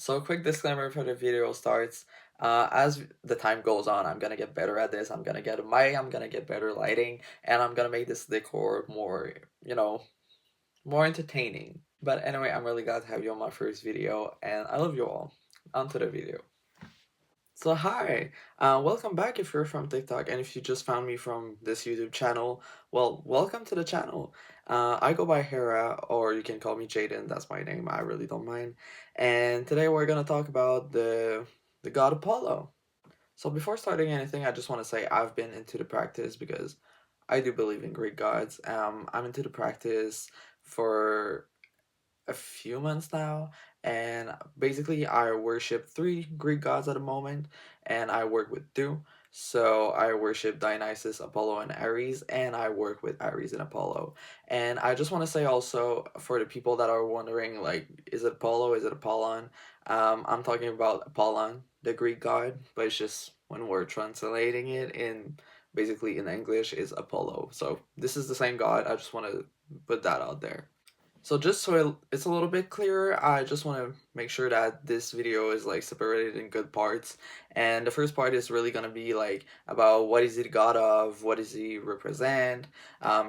So quick disclaimer before the video starts. As the time goes on, I'm gonna get better at this. I'm gonna get a mic, I'm gonna get better lighting, and I'm gonna make this decor more, more entertaining. But anyway, I'm really glad to have you on my first video, and I love you all. On to the video. So hi, welcome back if you're from TikTok, and if you just found me from this YouTube channel, well, welcome to the channel. I go by Hera, or you can call me Jaden, that's my name, I really don't mind. And today we're gonna talk about the god Apollo. So before starting anything, I just want to say I've been into the practice because I do believe in Greek gods. I'm into the practice for a few months now, and basically I worship three Greek gods at the moment, and I work with two. So I worship Dionysus, Apollo, and Ares, and I work with Ares and Apollo. And I just want to say also for the people that are wondering, like, is it Apollo? Is it Apollon? I'm talking about Apollon, the Greek god, but it's just when we're translating it in basically in English is Apollo. So this is the same god. I just want to put that out there. So just so it's a little bit clearer, I just want to make sure that this video is like separated in good parts. And the first part is really gonna be like about what is he the god of, what does he represent,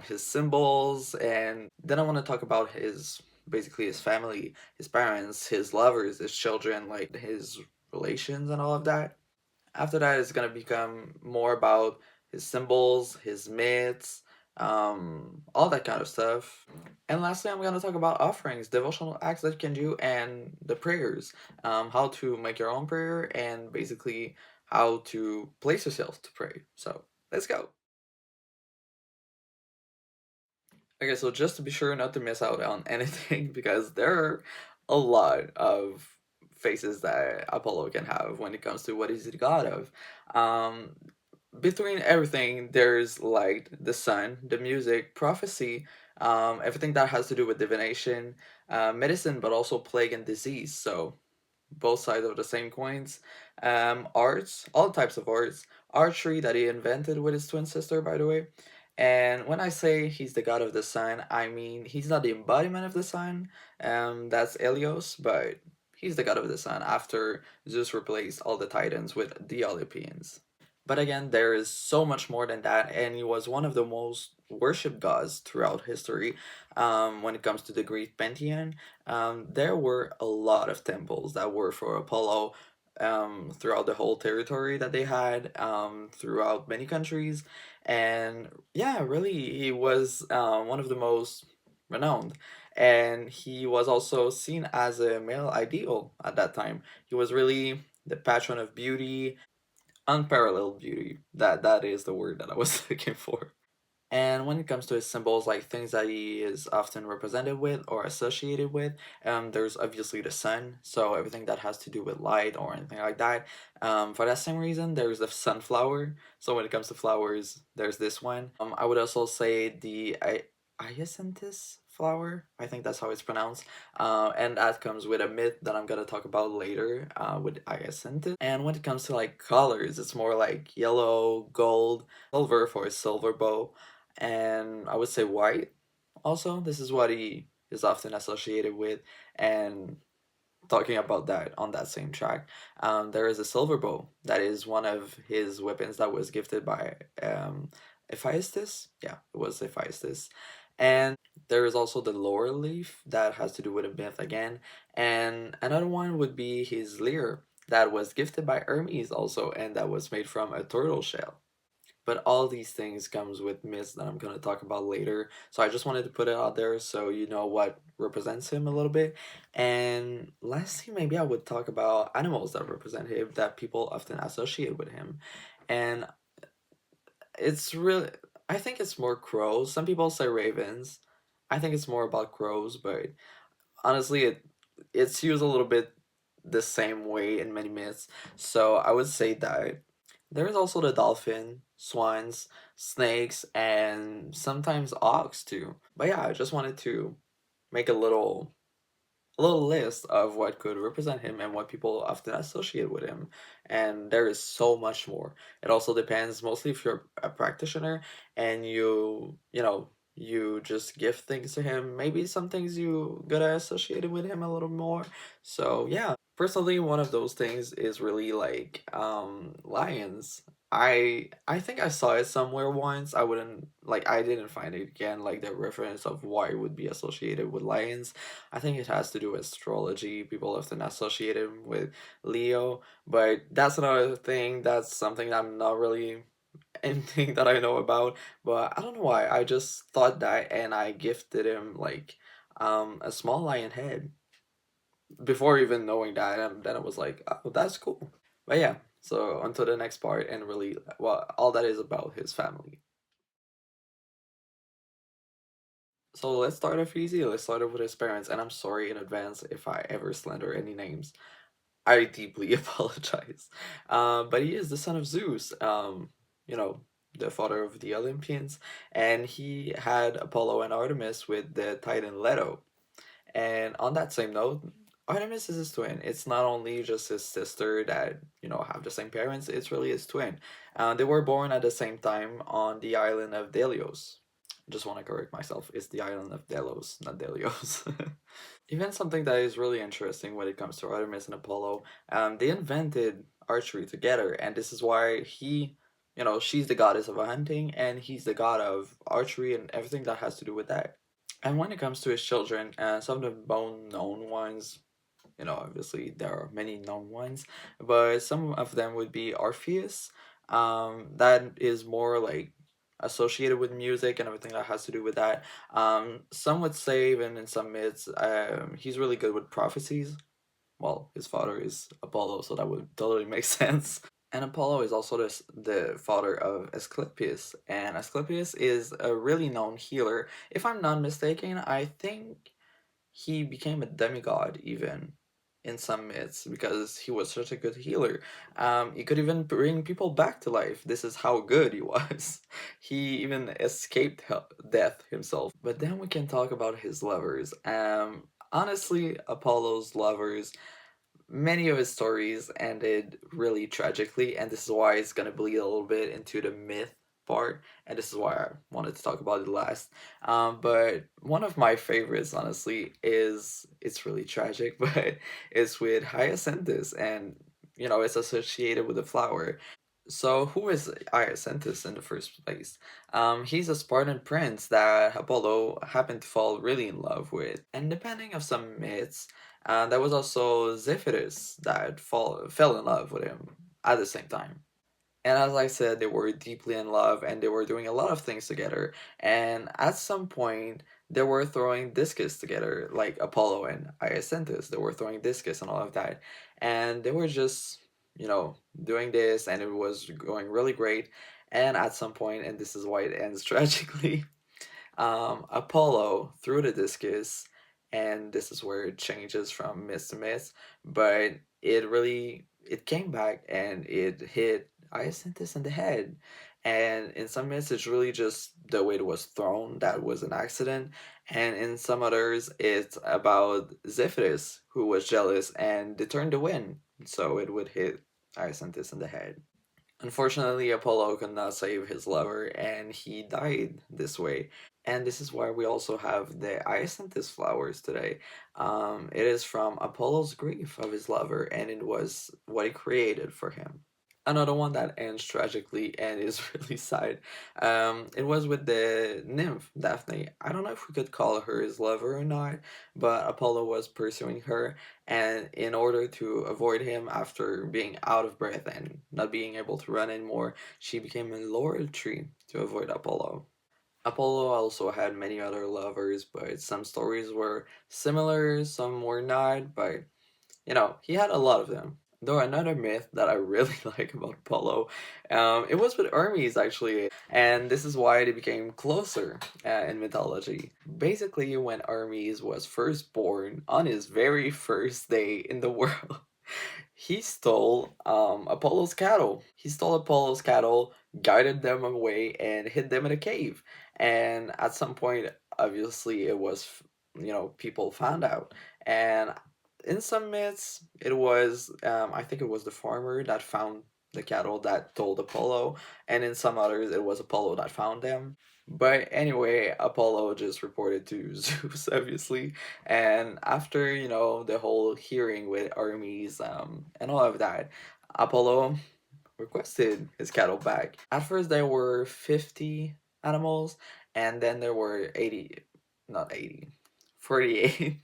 his symbols, and then I want to talk about his basically his family, his parents, his lovers, his children, like his relations and all of that. After that, it's gonna become more about his symbols, his myths, all that kind of stuff. And lastly, I'm gonna talk about offerings, devotional acts that you can do, and the prayers, how to make your own prayer, and basically how to place yourself to pray. So let's go. Okay, so just to be sure not to miss out on anything, because there are a lot of faces that Apollo can have when it comes to what is the god of. Um, Between everything, there's like the sun, the music, prophecy, everything that has to do with divination, medicine, but also plague and disease. So both sides of the same coins. Arts, all types of arts, archery that he invented with his twin sister, by the way. And when I say he's the god of the sun, I mean he's not the embodiment of the sun. That's Helios, but he's the god of the sun after Zeus replaced all the titans with the Olympians. But again, there is so much more than that, and he was one of the most worshipped gods throughout history. When it comes to the Greek pantheon, there were a lot of temples that were for Apollo throughout the whole territory that they had, throughout many countries. And yeah, really, he was one of the most renowned. And he was also seen as a male ideal at that time. He was really the patron of beauty, unparalleled beauty. That is the word that I was looking for. And when it comes to his symbols, like things that he is often represented with or associated with, there's obviously the sun. So everything that has to do with light or anything like that. For that same reason, there's the sunflower. So when it comes to flowers, there's this one. I would also say the hyacinthus flower. I think that's how it's pronounced. And that comes with a myth that I'm gonna talk about later. With hyacinthus. And when it comes to like colors, it's more like yellow, gold, silver for his silver bow, and I would say white also. This is what he is often associated with. And talking about that on that same track, there is a silver bow that is one of his weapons that was gifted by Hephaestus. Yeah, it was Hephaestus. And there is also the laurel leaf that has to do with a myth again. And another one would be his lyre that was gifted by Hermes also, and that was made from a turtle shell. But all these things comes with myths that I'm going to talk about later. So I just wanted to put it out there so you know what represents him a little bit. And lastly, maybe I would talk about animals that represent him that people often associate with him. And it's really, I think it's more crows. Some people say ravens. I think it's more about crows, but honestly, it's used a little bit the same way in many myths. So I would say that. There's also the dolphin, swans, snakes, and sometimes ox too. But yeah, I just wanted to make a little list of what could represent him and what people often associate with him. And there is so much more. It also depends mostly if you're a practitioner and you just give things to him. Maybe some things you gotta associate with him a little more. So yeah. Personally, one of those things is really like lions. I think I saw it somewhere once. I wouldn't like I didn't find it again, like the reference of why it would be associated with lions. I think it has to do with astrology. People often associate it with Leo, but that's another thing. That's something I'm not really anything that I know about. But I don't know why. I just thought that, and I gifted him like a small lion head before even knowing that, and then it was like, oh, that's cool. But yeah, so on to the next part, and really, well, all that is about his family. So let's start off easy. Let's start off with his parents, and I'm sorry in advance if I ever slander any names. I deeply apologize. But he is the son of Zeus. You know, the father of the Olympians, and he had Apollo and Artemis with the Titan Leto. And on that same note, Artemis is his twin. It's not only just his sister that, have the same parents, it's really his twin. They were born at the same time on the island of Delos. Just want to correct myself. It's the island of Delos, not Delios. Even something that is really interesting when it comes to Artemis and Apollo, they invented archery together, and this is why she's the goddess of hunting, and he's the god of archery and everything that has to do with that. And when it comes to his children, some of the more known ones, obviously there are many known ones, but some of them would be Orpheus, that is more like associated with music and everything that has to do with that. Some would say, even in some myths, he's really good with prophecies. Well, his father is Apollo, so that would totally make sense. And Apollo is also the father of Asclepius, and Asclepius is a really known healer. If I'm not mistaken, I think he became a demigod even in some myths because he was such a good healer. He could even bring people back to life. This is how good he was. He even escaped death himself. But then we can talk about his lovers. Honestly, Apollo's lovers, many of his stories ended really tragically, and this is why it's gonna bleed a little bit into the myth part, and this is why I wanted to talk about it last. But one of my favorites, honestly, is it's really tragic, but it's with Hyacinthus, and it's associated with the flower. So, who is Hyacinthus in the first place? He's a Spartan prince that Apollo happened to fall really in love with. And depending of some myths, there was also Zephyrus that fell in love with him at the same time. And as I said, they were deeply in love and they were doing a lot of things together. And at some point, they were throwing discus together, like Apollo and Hyacinthus. They were throwing discus and all of that. And they were just, doing this, and it was going really great. And at some point, and this is why it ends tragically, Apollo threw the discus, and this is where it changes from myth to myth. But it came back and it hit Hyacinthus in the head. And in some myths, it's really just the way it was thrown that was an accident. And in some others, it's about Zephyrus, who was jealous and determined to win. So it would hit Hyacinthus in the head. Unfortunately, Apollo could not save his lover, and he died this way. And this is why we also have the hyacinthus flowers today. It is from Apollo's grief of his lover, and it was what he created for him. Another one that ends tragically and is really sad. It was with the nymph Daphne. I don't know if we could call her his lover or not, but Apollo was pursuing her, and in order to avoid him after being out of breath and not being able to run anymore, she became a laurel tree to avoid Apollo. Apollo also had many other lovers, but some stories were similar, some were not, but he had a lot of them. Though another myth that I really like about Apollo, it was with Hermes actually, and this is why they became closer in mythology. Basically, when Hermes was first born, on his very first day in the world, he stole Apollo's cattle. He stole Apollo's cattle, guided them away, and hid them in a cave. And at some point, obviously, it was, people found out. And in some myths, it was, I think it was the farmer that found the cattle that told Apollo. And in some others, it was Apollo that found them. But anyway, Apollo just reported to Zeus, obviously, and after the whole hearing with Hermes, and all of that, Apollo requested his cattle back. At first, there were 50 animals, and then there were 80, not 80, 48,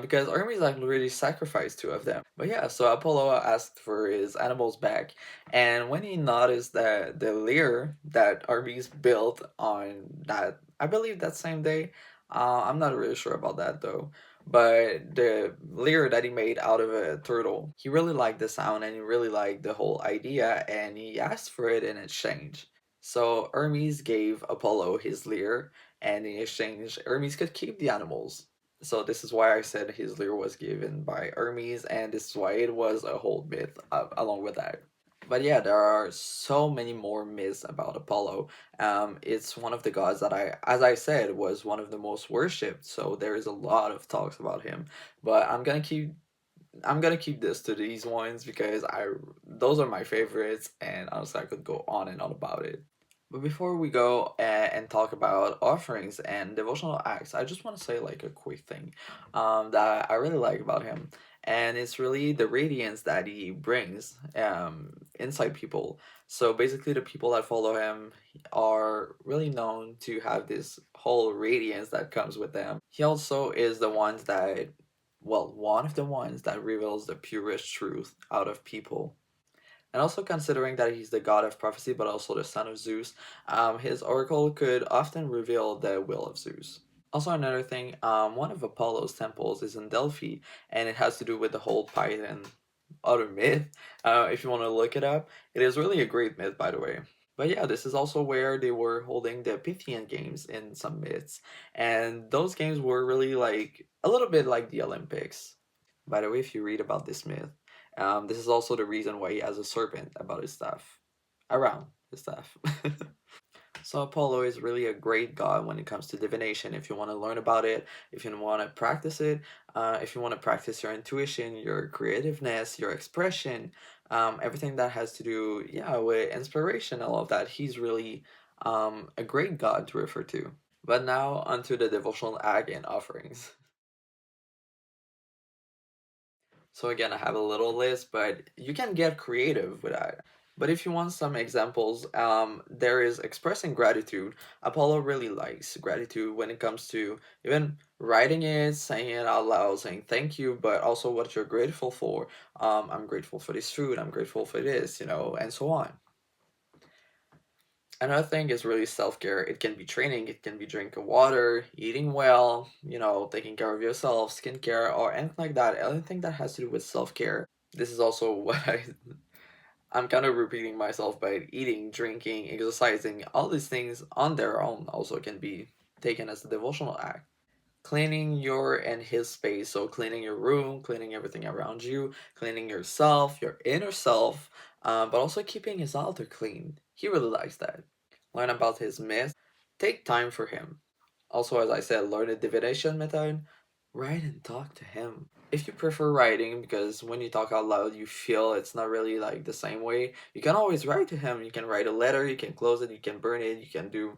because Hermes like really sacrificed two of them. But yeah, so Apollo asked for his animals back, and when he noticed that the lyre that Hermes built on that, I believe that same day, I'm not really sure about that though, but the lyre that he made out of a turtle, he really liked the sound and he really liked the whole idea, and he asked for it in exchange. So Hermes gave Apollo his lyre, and in exchange, Hermes could keep the animals. So this is why I said his lyre was given by Hermes, and this is why it was a whole myth along with that. But yeah, there are so many more myths about Apollo. It's one of the gods that as I said, was one of the most worshipped. So there is a lot of talks about him. But I'm gonna keep this to these ones because I those are my favorites, and honestly, I could go on and on about it. But before we go and talk about offerings and devotional acts, I just want to say like a quick thing that I really like about him, and it's really the radiance that he brings inside people. So basically, the people that follow him are really known to have this whole radiance that comes with them. He also is the ones that, well, one of the ones that reveals the purest truth out of people. And also considering that he's the god of prophecy, but also the son of Zeus, his oracle could often reveal the will of Zeus. Also, another thing, one of Apollo's temples is in Delphi, and it has to do with the whole Python other myth. If you want to look it up, it is really a great myth, by the way. But yeah, this is also where they were holding the Pythian games in some myths, and those games were really like a little bit like the Olympics. By the way, if you read about this myth, this is also the reason why he has a serpent about his staff, around his staff. So Apollo is really a great god when it comes to divination. If you want to learn about it, if you want to practice it, if you want to practice your intuition, your creativeness, your expression, everything that has to do, yeah, with inspiration, all of that, he's really a great god to refer to. But now onto the devotional act and offerings. So again, I have a little list, but you can get creative with that. But if you want some examples, there is expressing gratitude. Apollo really likes gratitude when it comes to even writing it, saying it out loud, saying thank you, but also what you're grateful for. I'm grateful for this food, I'm grateful for this, and so on. Another thing is really self-care. It can be training, it can be drinking water, eating well, taking care of yourself, skincare, or anything like that. Anything that has to do with self-care. This is also what I'm kind of repeating myself, but eating, drinking, exercising, all these things on their own also can be taken as a devotional act. Cleaning your and his space, so cleaning your room, cleaning everything around you, cleaning yourself, your inner self, but also keeping his altar clean. He really likes that. Learn about his myths. Take time for him. Also, as I said, learn the divination method. Write and talk to him. If you prefer writing, because when you talk out loud, you feel it's not really like the same way, you can always write to him. You can write a letter, you can close it, you can burn it, you can do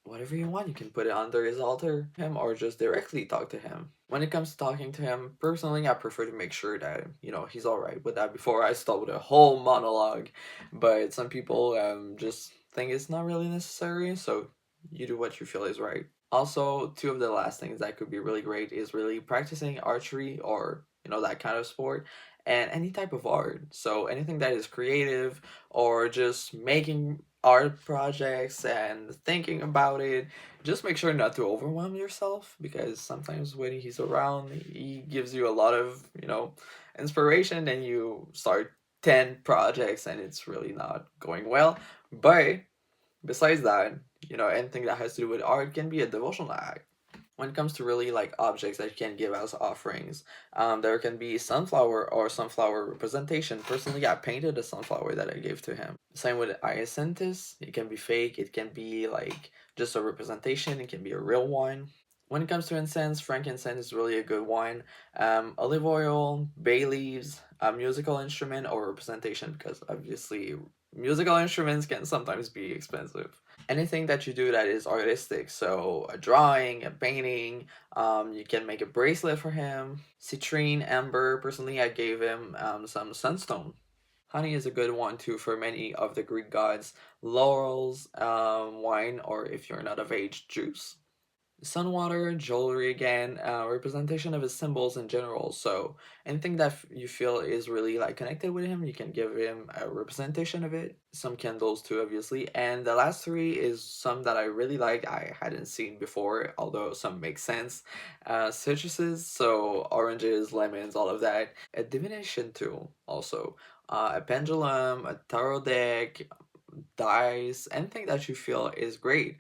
whatever you want. You can put it under his altar, him, or just directly talk to him. When it comes to talking to him, personally, I prefer to make sure that he's all right with that before I start with a whole monologue. But some people just think it's not really necessary, so you do what you feel is right. Also, two of the last things that could be really great is really practicing archery or that kind of sport, and any type of art. So anything that is creative or just making art projects and thinking about it. Just make sure not to overwhelm yourself, because sometimes when he's around, he gives you a lot of inspiration, and you start 10 projects and it's really not going well. But besides that, anything that has to do with art can be a devotional act. When it comes to really like objects that you can give as offerings, there can be sunflower or sunflower representation. Personally, I painted a sunflower that I gave to him. Same with hyacinthus. It can be fake, it can be like just a representation, it can be a real one. When it comes to incense, frankincense is really a good one. Olive oil, bay leaves, a musical instrument or representation, because obviously Musical instruments can sometimes be expensive. Anything that you do that is artistic, so a drawing, a painting, you can make a bracelet for him. Citrine, amber, personally I gave him some sunstone. Honey is a good one too for many of the Greek gods. Laurels, wine, or if you're not of age, juice. Sunwater, jewelry again, representation of his symbols in general. So anything that you feel is really like connected with him, you can give him a representation of it. Some candles too, obviously. And the last three is some that I really like. I hadn't seen before, although some make sense. Citruses, so oranges, lemons, all of that. A divination tool also. A pendulum, a tarot deck, dice, anything that you feel is great.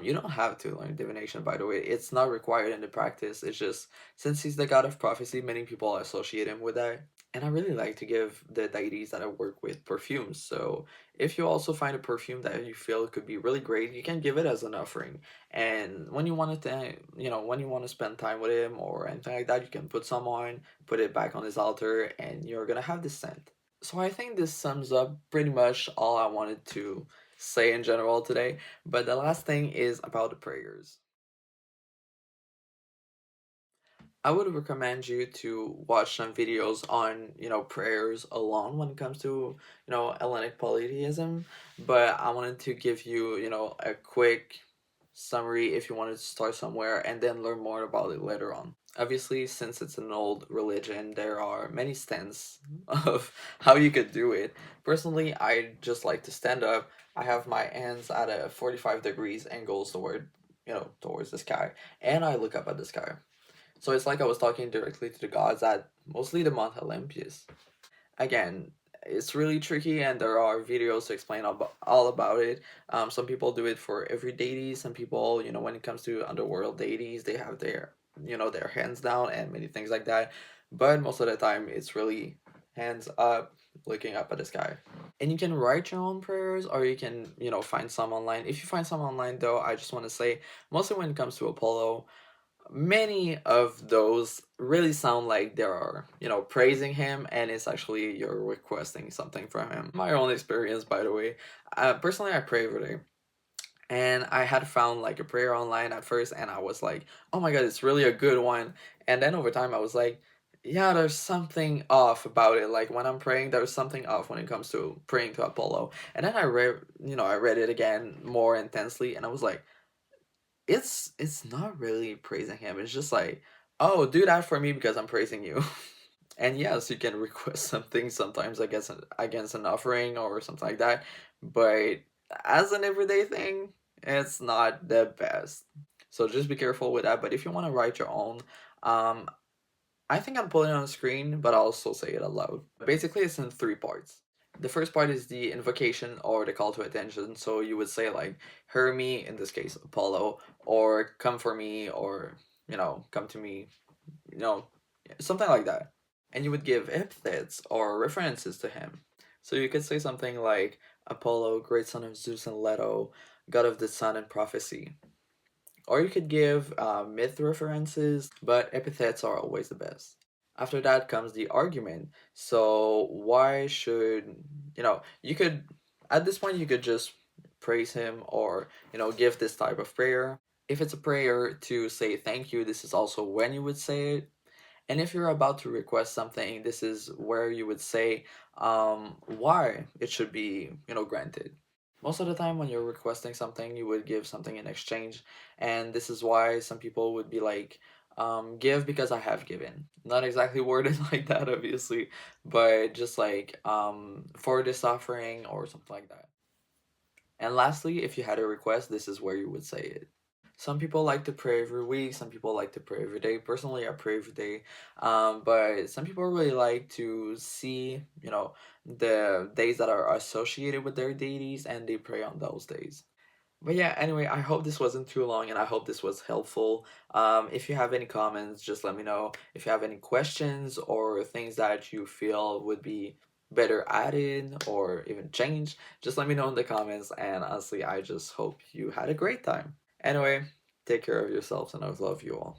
You don't have to learn divination, by the way. It's not required in the practice. It's just since he's the god of prophecy, many people associate him with that. And I really like to give the deities that I work with perfumes. So if you also find a perfume that you feel could be really great, you can give it as an offering. And when you want to, when you want to spend time with him or anything like that, you can put some on, put it back on his altar, and you're gonna have this scent. So I think this sums up pretty much all I wanted to say in general today. But the last thing is about the prayers. I would recommend you to watch some videos on, prayers alone when it comes to, Hellenic polytheism. But I wanted to give you, a quick summary if you wanted to start somewhere and then learn more about it later on. Obviously, since it's an old religion, there are many stands of how you could do it. Personally, I just like to stand up. I have my hands at a 45 degrees angles towards the sky, and I look up at the sky. So it's like I was talking directly to the gods at mostly the Mount Olympus. Again, it's really tricky, and there are videos to explain all about it. Some people do it for every deity. Some people, when it comes to underworld deities, they have their hands down and many things like that. But most of the time, it's really hands up, looking up at the sky. And you can write your own prayers, or you can, find some online. If you find some online, though, I just want to say, mostly when it comes to Apollo, many of those really sound like they are, praising him, and it's actually you're requesting something from him. My own experience, by the way. Personally, I pray every day. And I had found like a prayer online at first, and I was like, oh my god, it's really a good one. And then over time, I was like, yeah, there's something off about it. Like when I'm praying, there's something off when it comes to praying to Apollo. And then I read it again more intensely, and I was like, it's not really praising him. It's just like, oh, do that for me because I'm praising you. And yes, you can request something sometimes against an offering or something like that. But as an everyday thing, it's not the best. So just be careful with that. But if you want to write your own, um, I think I'm pulling it on the screen, but I'll also say it aloud. Basically, it's in three parts. The first part is the invocation or the call to attention. So you would say like, "Hear me," in this case, Apollo, or "Come for me," or "Come to me," you know, something like that. And you would give epithets or references to him. So you could say something like, "Apollo, great son of Zeus and Leto, god of the sun and prophecy." Or you could give myth references, but epithets are always the best. After that comes the argument. So why should you could at this point you could just praise him or give this type of prayer. If it's a prayer to say thank you, this is also when you would say it. And if you're about to request something, this is where you would say why it should be, granted. Most of the time, when you're requesting something, you would give something in exchange. And this is why some people would be like, give because I have given. Not exactly worded like that, obviously, but just like for this offering or something like that. And lastly, if you had a request, this is where you would say it. Some people like to pray every week. Some people like to pray every day. Personally, I pray every day. But some people really like to see, the days that are associated with their deities, and they pray on those days. But yeah, anyway, I hope this wasn't too long, and I hope this was helpful. If you have any comments, just let me know. If you have any questions or things that you feel would be better added or even changed, just let me know in the comments. And honestly, I just hope you had a great time. Anyway, take care of yourselves, and I love you all.